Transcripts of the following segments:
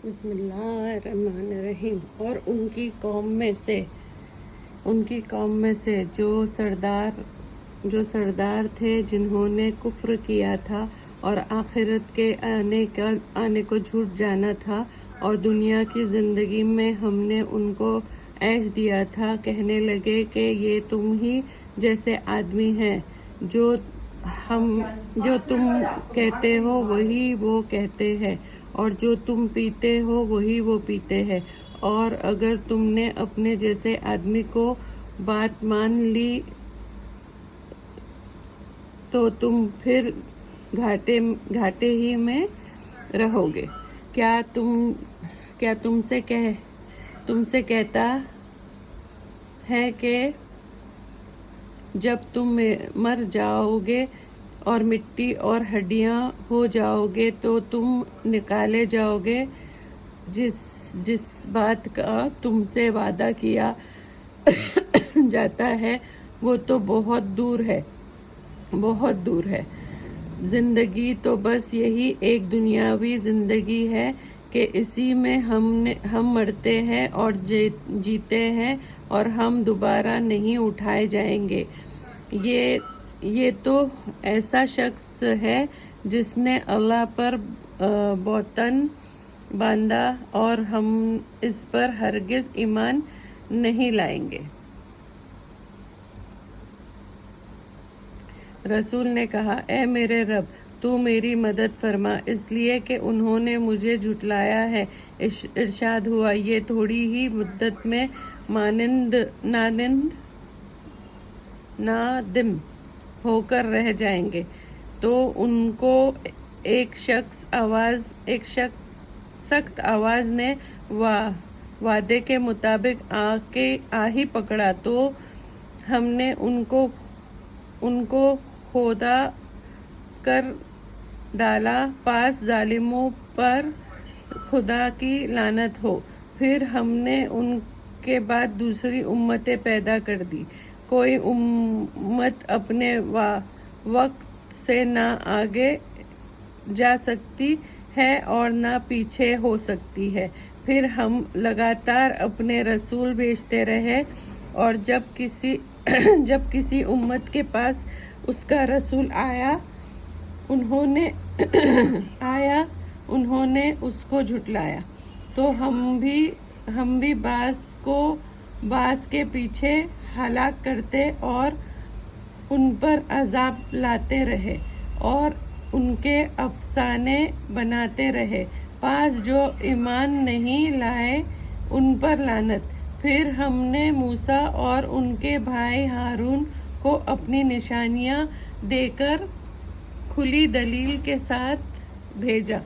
بسم اللہ الرحمن الرحیم۔ اور ان کی قوم میں سے جو سردار تھے جنہوں نے کفر کیا تھا اور آخرت کے آنے کو جھوٹ جانا تھا، اور دنیا کی زندگی میں ہم نے ان کو عیش دیا تھا، کہنے لگے کہ یہ تم ہی جیسے آدمی ہیں، جو تم کہتے ہو وہی وہ کہتے ہیں، اور جو تم پیتے ہو وہی وہ پیتے ہیں، اور اگر تم نے اپنے جیسے آدمی کو بات مان لی تو تم پھر گھاٹے ہی میں رہو گے۔ کیا تم سے کہتا ہے کہ جب تم مر جاؤ گے اور مٹی اور ہڈیاں ہو جاؤ گے تو تم نکالے جاؤ گے؟ جس بات کا تم سے وعدہ کیا جاتا ہے وہ تو بہت دور ہے۔ زندگی تو بس یہی ایک دنیاوی زندگی ہے کہ اسی میں ہم مرتے ہیں اور جیتے ہیں، اور ہم دوبارہ نہیں اٹھائے جائیں گے۔ یہ تو ایسا شخص ہے جس نے اللہ پر بہتان باندھا، اور ہم اس پر ہرگز ایمان نہیں لائیں گے۔ رسول نے کہا، اے میرے رب، تو میری مدد فرما، اس لیے کہ انہوں نے مجھے جھٹلایا ہے۔ ارشاد ہوا، یہ تھوڑی ہی مدت میں نادم ہو کر رہ جائیں گے۔ تو ان کو ایک سخت آواز نے وعدے کے مطابق آ ہی پکڑا، تو ہم نے ان کو کھودا کر ڈالا، پس ظالموں پر خدا کی لعنت ہو۔ پھر ہم نے ان کے بعد دوسری امتیں پیدا کر دی۔ کوئی امت اپنے وقت سے نہ آگے جا سکتی ہے اور نہ پیچھے ہو سکتی ہے۔ پھر ہم لگاتار اپنے رسول بھیجتے رہے، اور جب کسی امت کے پاس اس کا رسول آیا انہوں نے اس کو جھٹلایا، تو ہم بھی بعض کے پیچھے ہلاک کرتے اور ان پر عذاب لاتے رہے اور ان کے افسانے بناتے رہے، پس جو ایمان نہیں لائے ان پر لعنت۔ پھر ہم نے موسیٰ اور ان کے بھائی ہارون کو اپنی نشانیاں دے کر کھلی دلیل کے ساتھ بھیجا۔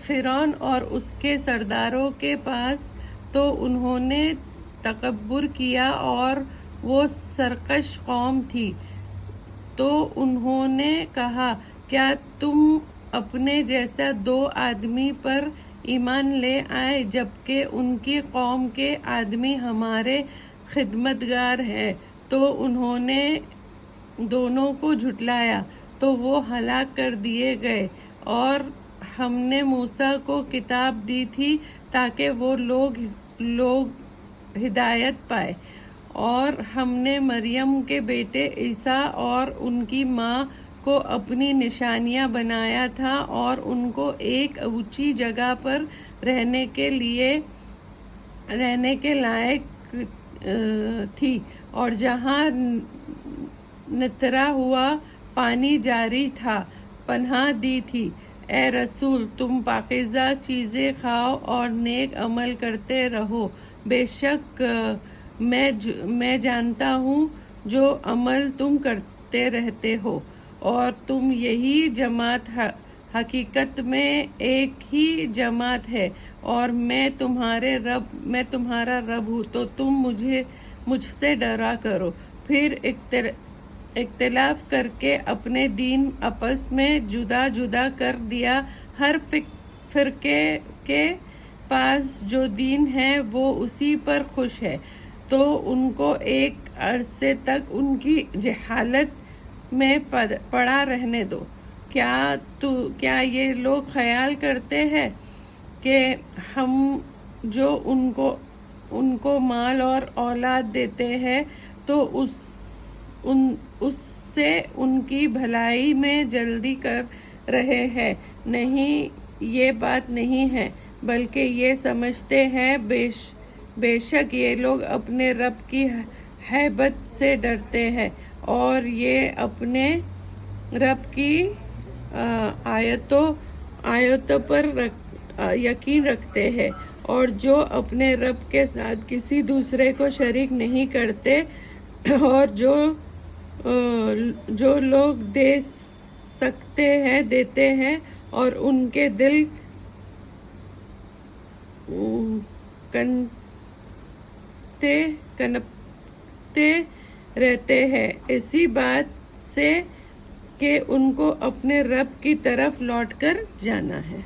فرعون اور اس کے سرداروں کے پاس تو انہوں نے تکبر کیا اور وہ سرکش قوم تھی، تو انہوں نے کہا، کیا تم اپنے جیسا 2 آدمی پر ایمان لے آئے جبکہ ان کی قوم کے آدمی ہمارے خدمتگار ہیں؟ تو انہوں نے دونوں کو جھٹلایا، تو وہ ہلاک کر دیے گئے۔ اور ہم نے موسیٰ کو کتاب دی تھی تاکہ وہ لوگ ہدایت پائے، اور ہم نے مریم کے بیٹے عیسیٰ اور ان کی ماں کو اپنی نشانیاں بنایا تھا، اور ان کو ایک اونچی جگہ پر رہنے کے لائق تھی، اور جہاں نترا ہوا پانی جاری تھا پناہ دی تھی۔ اے رسول، تم پاکیزہ چیزیں کھاؤ اور نیک عمل کرتے رہو، بے شک میں جانتا ہوں جو عمل تم کرتے رہتے ہو، اور تم یہی جماعت حقیقت میں ایک ہی جماعت ہے، اور میں تمہارا رب ہوں، تو تم مجھ سے ڈرا کرو۔ پھر اختلاف کر کے اپنے دین آپس میں جدا جدا کر دیا۔ ہر فرقے کے پاس جو دین ہے وہ اسی پر خوش ہے، تو ان کو ایک عرصے تک ان کی جہالت میں پڑا رہنے دو۔ کیا یہ لوگ خیال کرتے ہیں کہ ہم جو ان کو مال اور اولاد دیتے ہیں تو اس سے ان کی بھلائی میں جلدی کر رہے ہیں. نہیں، یہ بات نہیں ہے، بلکہ یہ سمجھتے ہیں بے شک یہ لوگ اپنے رب کی ہیبت سے ڈرتے ہیں اور یہ اپنے رب کی آیتوں پر یقین رکھتے ہیں، اور جو اپنے رب کے ساتھ کسی دوسرے کو شریک نہیں کرتے، اور جو لوگ دے سکتے ہیں دیتے ہیں، اور ان کے دل کنپتے رہتے ہیں اسی بات سے کہ ان کو اپنے رب کی طرف لوٹ کر جانا ہے.